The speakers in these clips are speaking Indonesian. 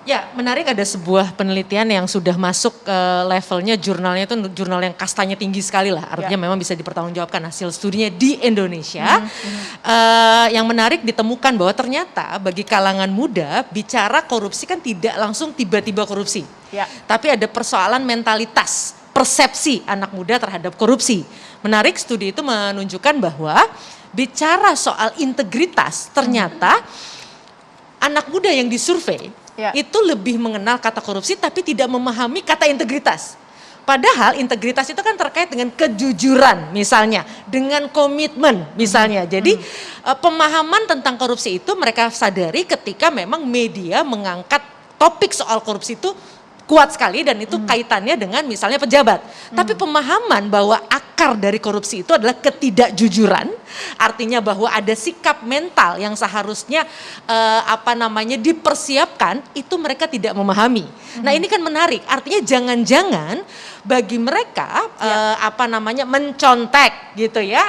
Ya, menarik ada sebuah penelitian yang sudah masuk ke levelnya jurnalnya itu jurnal yang kastanya tinggi sekali lah. Artinya memang bisa dipertanggungjawabkan hasil studinya di Indonesia. Yang menarik ditemukan bahwa ternyata bagi kalangan muda bicara korupsi kan tidak langsung tiba-tiba korupsi. Tapi ada persoalan mentalitas, persepsi anak muda terhadap korupsi. Menarik studi itu menunjukkan bahwa bicara soal integritas ternyata anak muda yang disurvei itu lebih mengenal kata korupsi tapi tidak memahami kata integritas. Padahal integritas itu kan terkait dengan kejujuran misalnya, dengan komitmen misalnya. Jadi pemahaman tentang korupsi itu mereka sadari ketika memang media mengangkat topik soal korupsi itu kuat sekali dan itu kaitannya dengan misalnya pejabat. Tapi pemahaman bahwa akar dari korupsi itu adalah ketidakjujuran, artinya bahwa ada sikap mental yang seharusnya dipersiapkan, itu mereka tidak memahami. Nah ini kan menarik, artinya jangan-jangan bagi mereka mencontek gitu ya,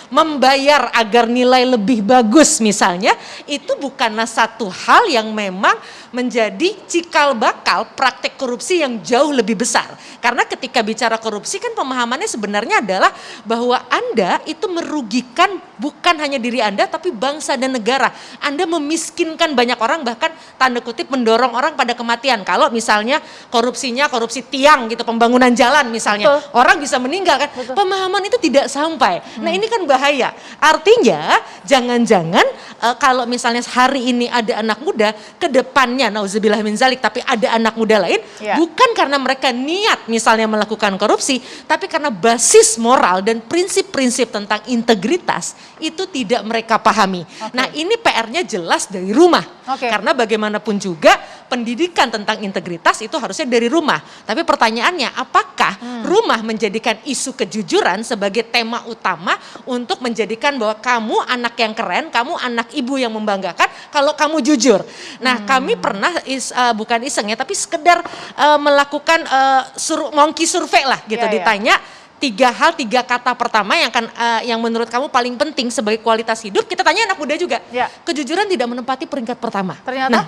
membayar agar nilai lebih bagus misalnya, itu bukanlah satu hal yang memang menjadi cikal bakal praktek korupsi yang jauh lebih besar. Karena ketika bicara korupsi kan pemahamannya sebenarnya adalah bahwa Anda itu merugikan bukan hanya diri Anda tapi bangsa dan negara. Anda memiskinkan banyak orang, bahkan tanda kutip mendorong orang pada kematian. Kalau misalnya korupsinya korupsi tiang gitu, pembangunan jalan misalnya, orang bisa meninggal kan. Pemahaman itu tidak sampai. Nah ini kan bahaya. Artinya jangan-jangan kalau misalnya hari ini ada anak muda, ke depannya nauzubillah min zalik, tapi ada anak muda lain, bukan karena mereka niat misalnya melakukan korupsi, tapi karena basis moral dan prinsip-prinsip tentang integritas itu tidak mereka pahami. Nah ini PR-nya jelas dari rumah. Karena bagaimanapun juga pendidikan tentang integritas itu harusnya dari rumah. Tapi pertanyaannya, apakah rumah menjadikan isu kejujuran sebagai tema utama untuk menjadikan bahwa kamu anak yang keren, kamu anak ibu yang membanggakan kalau kamu jujur. Nah kami pernah bukan iseng ya, tapi sekedar melakukan monkey survey lah gitu, ditanya 3 kata pertama yang menurut kamu paling penting sebagai kualitas hidup. Kita tanya anak muda juga. Kejujuran tidak menempati peringkat pertama. Ternyata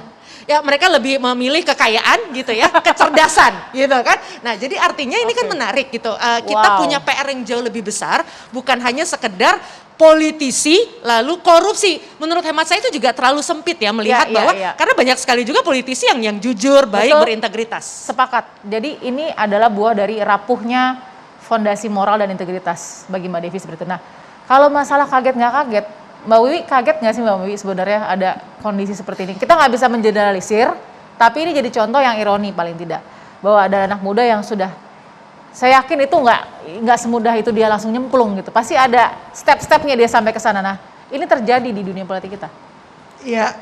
mereka lebih memilih kekayaan gitu ya, kecerdasan gitu kan. Nah jadi artinya ini kan menarik gitu. Kita punya PR yang jauh lebih besar, bukan hanya sekedar politisi lalu korupsi. Menurut hemat saya itu juga terlalu sempit ya melihat bahwa karena banyak sekali juga politisi yang jujur, baik, berintegritas. Sepakat. Jadi ini adalah buah dari rapuhnya fondasi moral dan integritas bagi Mbak Devi seperti itu. Nah, kalau masalah kaget nggak kaget, Mbak Wiwi kaget nggak sih Mbak Wiwi sebenarnya ada kondisi seperti ini? Kita nggak bisa mengeneralisir, tapi ini jadi contoh yang ironi paling tidak. Bahwa ada anak muda yang sudah, saya yakin itu nggak semudah itu dia langsung nyemplung gitu. Pasti ada step-stepnya dia sampai ke sana. Nah, ini terjadi di dunia politik kita. Ya,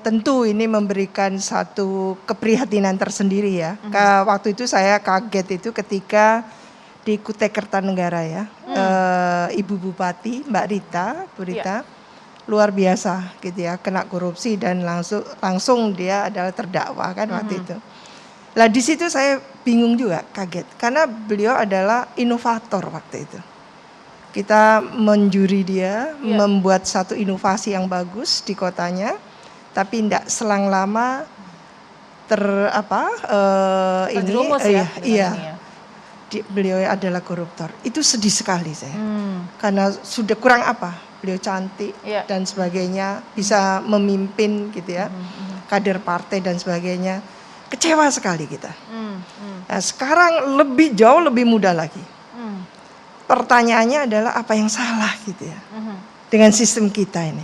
tentu ini memberikan satu keprihatinan tersendiri ya. Waktu itu saya kaget itu ketika di Kutai Kertanegara ya, Ibu Bupati Mbak Bu Rita luar biasa gitu ya, kena korupsi dan langsung dia adalah terdakwa kan waktu itu. Lah di situ saya bingung juga, kaget karena beliau adalah inovator waktu itu. Kita menjuri dia, membuat satu inovasi yang bagus di kotanya, tapi tidak selang lama beliau adalah koruptor. Itu sedih sekali saya. Karena sudah kurang apa? Beliau cantik dan sebagainya, bisa memimpin gitu ya, kader partai dan sebagainya. Kecewa sekali kita. Nah, sekarang jauh lebih mudah lagi. Pertanyaannya adalah apa yang salah gitu ya, dengan sistem kita ini.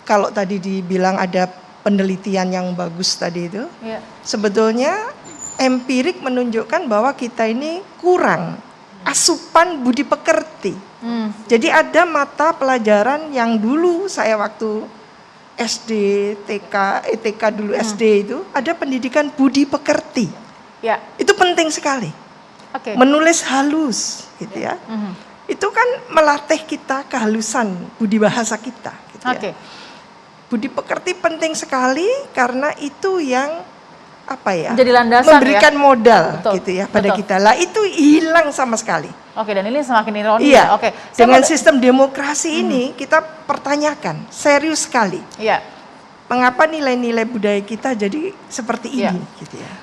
Kalau tadi dibilang ada penelitian yang bagus tadi itu, sebetulnya empirik menunjukkan bahwa kita ini kurang asupan budi pekerti. Jadi ada mata pelajaran yang dulu saya waktu SD, TK, ETK dulu SD itu ada pendidikan budi pekerti. Itu penting sekali. Menulis halus gitu ya. Itu kan melatih kita kehalusan budi bahasa kita gitu ya. Budi pekerti penting sekali karena itu yang jadi landasan memberikan modal gitu ya pada kita. Lah itu hilang sama sekali. Dan ini semakin ironi ya. Dengan sistem demokrasi ini kita pertanyakan serius sekali. mengapa nilai-nilai budaya kita jadi seperti ini Ya. gitu ya.